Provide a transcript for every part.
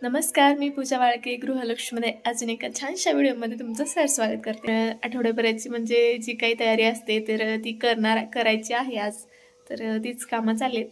नमस्कार, मी पूजा वाळके गृहलक्ष्मीमध्ये अजून एका छानशा व्हिडिओमध्ये तुमचं स्वागत करते। आठवड्याभराची म्हणजे जी काही तयारी असते तर ती करायची आहे आज। तर तीच कामं चाललेत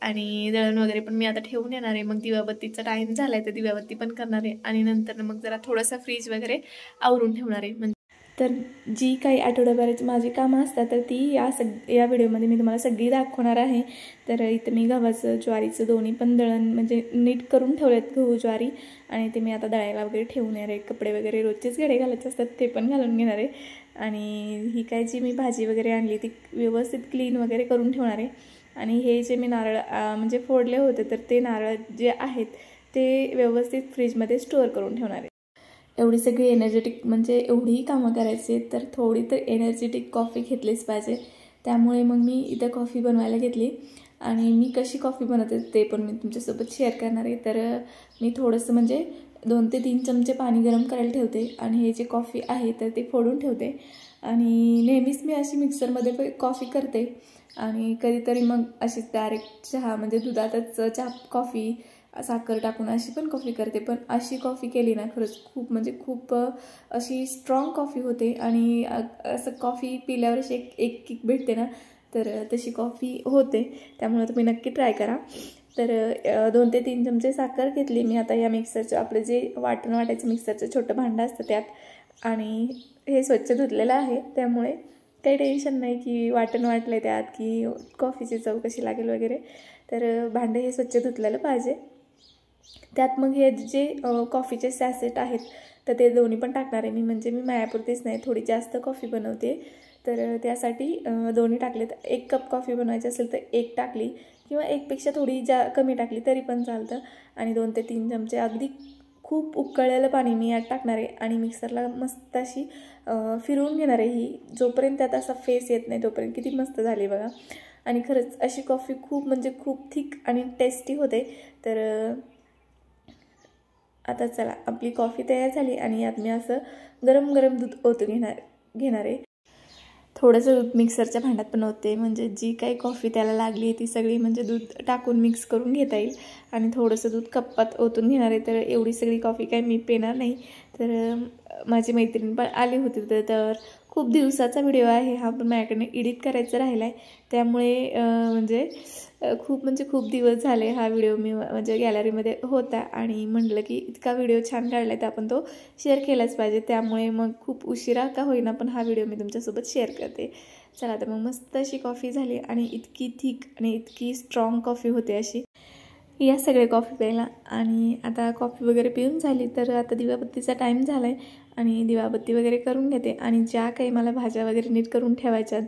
आणि दळण वगैरे पण मी आता ठेवून येणार आहे। मग दिवाबत्तीचा टाइम झालाय तर दिवाबत्ती पण करणार आहे आणि नंतर मग जरा थोडासा फ्रीज वगैरे आवरून ठेवणार आहे। तर जी काही आठवड्याभराची माझी कामं असतात तर ती या व्हिडिओमध्ये मी तुम्हाला सगळी दाखवणार आहे। तर इथं मी गव्हाचं ज्वारीचं दोन्ही पण दळण म्हणजे नीट करून ठेवलेत, गहू ज्वारी, आणि ते मी आता दळायला वगैरे ठेवून येणार आहे। कपडे वगैरे रोजचेच घडे घालायचे असतात ते पण घालून घेणार आहे आणि ही काय जी मी भाजी वगैरे आणली ती व्यवस्थित क्लीन वगैरे करून ठेवणार आहे। आणि हे जे मी नारळ म्हणजे फोडले होते तर ते नारळ जे आहेत ते व्यवस्थित फ्रीजमध्ये स्टोअर करून ठेवणार आहे। एवढी सगळी एनर्जेटिक म्हणजे एवढीही कामं करायची तर थोडी तर एनर्जेटिक कॉफी घेतलीच पाहिजे। त्यामुळे मग मी इथं कॉफी बनवायला घेतली आणि मी कशी कॉफी बनवते ते पण मी तुमच्यासोबत शेअर करणार आहे। तर मी थोडंसं म्हणजे 2 ते 3 चमचे पाणी गरम करायला ठेवते आणि हे जे कॉफी आहे तर ते फोडून ठेवते। आणि नेहमीच मी अशी मिक्सरमध्ये कॉफी करते आणि कधीतरी मग अशी डायरेक्ट चहा म्हणजे दुधातच चहा कॉफी साखर टाकून अशी पण कॉफी करते। पण अशी कॉफी केली ना खरंच खूप म्हणजे खूप अशी स्ट्रॉंग कॉफी होते आणि असं कॉफी पिल्यावर अशी एक किक भेटते ना, तर तशी कॉफी होते। त्यामुळे तुम्ही नक्की ट्राय करा। तर 2 ते 3 चमचे साखर घेतली मी आता या मिक्सरचं, आपलं जे वाटण वाटायचं मिक्सरचं छोटं भांडं असतं त्यात, आणि हे स्वच्छ धुतलेलं आहे त्यामुळे काही टेन्शन नाही की वाटण वाटलं त्यात की कॉफीची चव कशी लागेल वगैरे। तर भांडे हे स्वच्छ धुतलेलं पाहिजे। त्यात मग हे जे कॉफीचे सॅसेट आहेत तर ते दोन्ही पण टाकणार आहे मी, म्हणजे मी माझ्यापुरतीच नाही थोडी जास्त कॉफी बनवते तर त्यासाठी दोन्ही टाकलेत। 1 कप कॉफी बनवायची असेल तर 1 टाकली किंवा 1 पेक्षा थोडी कमी टाकली तरी पण चालतं। आणि 2 ते 3 चमचे अगदी खूप उकळलेलं पाणी मी यात टाकणार आहे आणि मिक्सरला मस्त अशी फिरवून घेणार आहे। ही जोपर्यंत त्यात असा फेस येत नाही तोपर्यंत किती मस्त झाली बघा। आणि खरंच अशी कॉफी खूप म्हणजे खूप थिक आणि टेस्टी होते। तर आता चला आपली कॉफी तयार झाली आणि यात मी असं गरम गरम दूध ओतून घेणार आहे। थोडंसं दूध मिक्सरच्या भांड्यात पण ओतते म्हणजे जी काही कॉफी त्याला लागली ती सगळी म्हणजे दूध टाकून मिक्स करून घेता येईल। आणि थोडंसं दूध कप्पात ओतून घेणार आहे। तर एवढी सगळी कॉफी काही मी पिणार नाही। तर माझी मैत्रीण पण आली होती तर खूप दिवसाचा व्हिडिओ आहे हा, पण माझ्याकडनं एडिट करायचं राहिला आहे त्यामुळे म्हणजे खूप दिवस झाले हा व्हिडिओ मी म्हणजे गॅलरीमध्ये होता आणि म्हटलं की इतका व्हिडिओ छान काढला आहे तर आपण तो शेअर केलाच पाहिजे। त्यामुळे मग खूप उशिरा का होईना पण हा व्हिडिओ मी तुमच्यासोबत शेअर करते। चला तर मग मस्त अशी कॉफी झाली आणि इतकी थिक आणि इतकी स्ट्रॉंग कॉफी होते अशी। या सगळे कॉफी प्यायला आणि आता कॉफी वगैरे पिऊन झाली तर आता दिवाबत्तीचा टाईम झाला आहे आणि दिवाबत्ती वगैरे करून घेते। आणि ज्या काही मला भाज्या वगैरे नीट करून ठेवायच्यात,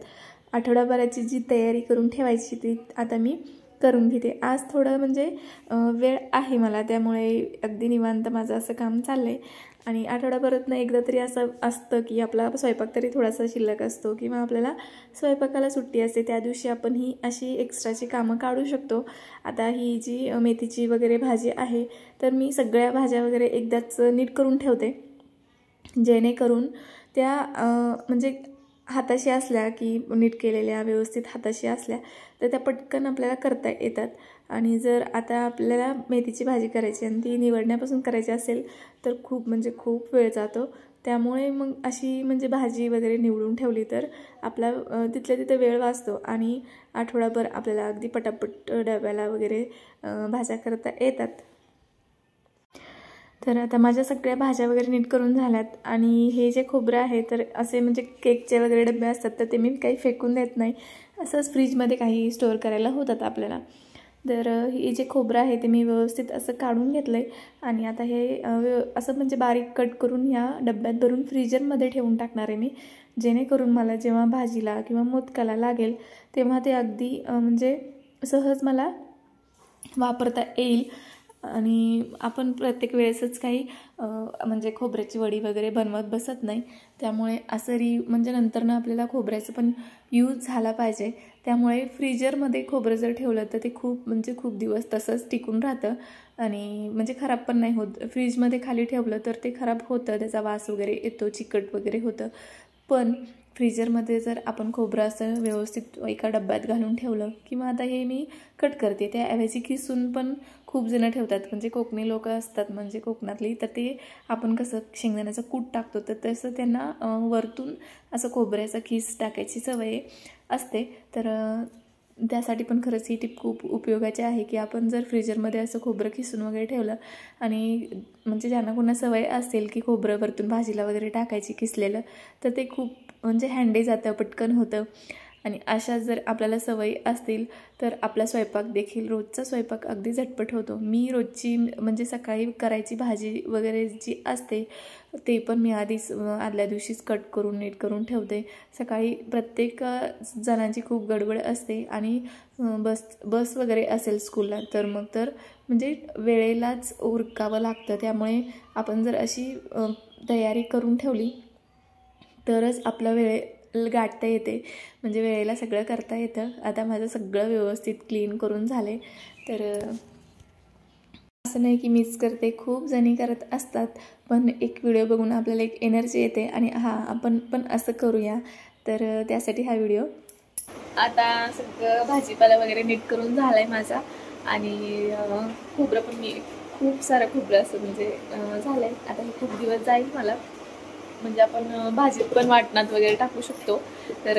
आठवड्याभराची जी तयारी करून ठेवायची ती आता मी करून घेते। आज थोडं म्हणजे वेळ आहे मला त्यामुळे अगदी निवांत माझं असं काम चाललं आहे। आणि आठवड्याभरातनं एकदा तरी असं असतं की आपला स्वयंपाक तरी थोडासा शिल्लक असतो किंवा आपल्याला स्वयंपाकाला सुट्टी असते त्या दिवशी आपण ही अशी एक्स्ट्राची कामं काढू शकतो। आता ही जी मेथीची वगैरे भाजी आहे तर मी सगळ्या भाज्या वगैरे एकदाच नीट करून ठेवते जेणेकरून त्या म्हणजे हाताशी असल्या की नीट केलेल्या व्यवस्थित हाताशी असल्या तर त्या पटकन आपल्याला करता येतात। आणि जर आता आपल्याला मेथीची भाजी करायची आणि ती निवडण्यापासून करायची असेल तर खूप वेळ जातो। त्यामुळे मग अशी म्हणजे भाजी वगैरे निवडून ठेवली तर आपला तिथल्या तिथे वेळ वाचतो आणि आठवडाभर आपल्याला अगदी पटापट डब्याला वगैरे भाज्या करता येतात। तर आता माझ्या सगळ्या भाज्या वगैरे नीट करून झाल्यात आणि हे जे खोबरं आहे तर असे म्हणजे केकचे वगैरे डबे असतात तर ते मी काही फेकून देत नाही, असंच फ्रीजमध्ये काही स्टोअर करायला होतात आपल्याला। तर हे जे खोबरं आहे ते मी व्यवस्थित असं काढून घेतलं आहे आणि आता हे असं म्हणजे बारीक कट करून ह्या डब्यात भरून फ्रीजरमध्ये ठेवून टाकणार आहे मी, जेणेकरून मला जेव्हा भाजीला किंवा मोदकाला लागेल तेव्हा ते अगदी म्हणजे सहज मला वापरता येईल। आणि आपण प्रत्येक वेळेसच काही म्हणजे खोबऱ्याची वडी वगैरे बनवत बसत नाही, त्यामुळे असं म्हणजे नंतरनं आपल्याला खोबऱ्याचं पण यूज झाला पाहिजे। त्यामुळे फ्रीजरमध्ये खोबरं जर ठेवलं तर ते खूप दिवस तसंच टिकून राहतं आणि म्हणजे खराब पण नाही होत। फ्रीजमध्ये खाली ठेवलं तर ते खराब होतं, त्याचा वास वगैरे येतो, चिकट वगैरे होतं। पण फ्रीजरमध्ये जर आपण खोबरं असं व्यवस्थित एका डब्यात घालून ठेवलं, किंवा आता हे मी कट करते त्याऐवजी किसून पण खूप जण ठेवतात, म्हणजे कोकणी लोक असतात म्हणजे कोकणातली, तर ते आपण कसं शेंगदाण्याचं कूट टाकतो तर तसं त्यांना वरतून असं खोबऱ्याचा खीस टाकायची सवय असते. तर त्यासाठी पण खरंच ही टिप खूप उपयोगाची आहे की आपण जर फ्रीजरमध्ये असं खोबरं किसून वगैरे ठेवलं, आणि म्हणजे ज्यांना कोणा सवय असेल की खोबरं वरतून भाजीला वगैरे टाकायची किसलेलं, तर ते खूप म्हणजे हँडी जातं, पटकन होतं. आणि अशा जर आपल्याला सवयी असतील तर आपला स्वयंपाक देखील, रोजचा स्वयंपाक अगदी झटपट होतो. मी रोजची म्हणजे सकाळी करायची भाजी वगैरे जी असते ते पण मी आदल्या दिवशीच कट करून नीट करून ठेवते. सकाळी प्रत्येक जणांची खूप गडबड असते आणि बस वगैरे असेल स्कूलला तर मग तर म्हणजे वेळेलाच उरकावं लागतं. त्यामुळे आपण जर अशी तयारी करून ठेवली तरच आपला वेळ गाठता येते, म्हणजे वेळेला सगळं करता येतं. आता माझं सगळं व्यवस्थित क्लीन करून झाले. तर असं नाही की मीच करते, खूप जणी करत असतात, पण एक व्हिडिओ बघून आपल्याला एक एनर्जी येते आणि आपण पण असं करूया, तर त्यासाठी हा व्हिडिओ. आता सगळं भाजीपाला वगैरे नीट करून झाला आहे माझा, आणि खोबरं पण मी खूप सारं खोबरं असं म्हणजे झालं आहे. आता हे खूप दिवस जाईल मला, म्हणजे आपण भाजीत पण वाटणात वगैरे टाकू शकतो. तर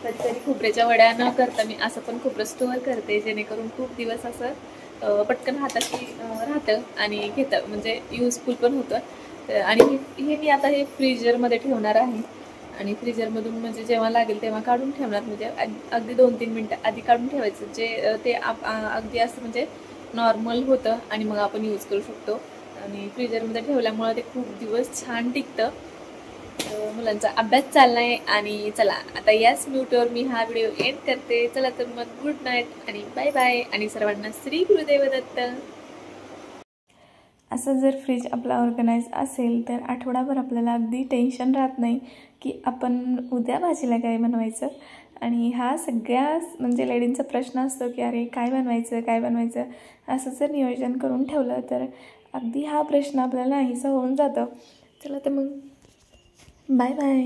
कधीतरी खोबऱ्याच्या वड्या न करता मी असं पण खोबरं स्टोअर करते, जेणेकरून खूप दिवस असं पटकन हाताशी राहतं आणि घेतं, म्हणजे युजफुल पण होतं. आणि हे मी आता हे फ्रीजरमध्ये ठेवणार आहे, आणि फ्रीजरमधून म्हणजे जेव्हा लागेल तेव्हा काढून ठेवणार, म्हणजे अगदी 2-3 मिनटं आधी काढून ठेवायचं, जे ते अगदी असं म्हणजे नॉर्मल होतं आणि मग आपण यूज करू शकतो. आणि फ्रीजरमध्ये ठेवल्यामुळे ते खूप दिवस छान टिकतं. मुलांचा अभ्यास चाललाय, आणि चला आता याच म्यूटवर मी हा व्हिडिओ एंड करते. चला तर मग गुड नाईट आणि बाय बाय, आणि सर्वांना श्री गुरुदेव दत्त. असं जर फ्रीज आपला ऑर्गनाइज असेल तर आठवडाभर आपल्याला अगदी टेन्शन राहत नाही की आपण उद्या भाजीला काय बनवायचं. आणि हा सगळ्या म्हणजे लेडींचा प्रश्न असतो की अरे काय बनवायचं. असं जर नियोजन करून ठेवलं तर अगदी हा प्रश्न आपल्याला नाहीसा होऊन जातं. चला तर मग बाय बाय.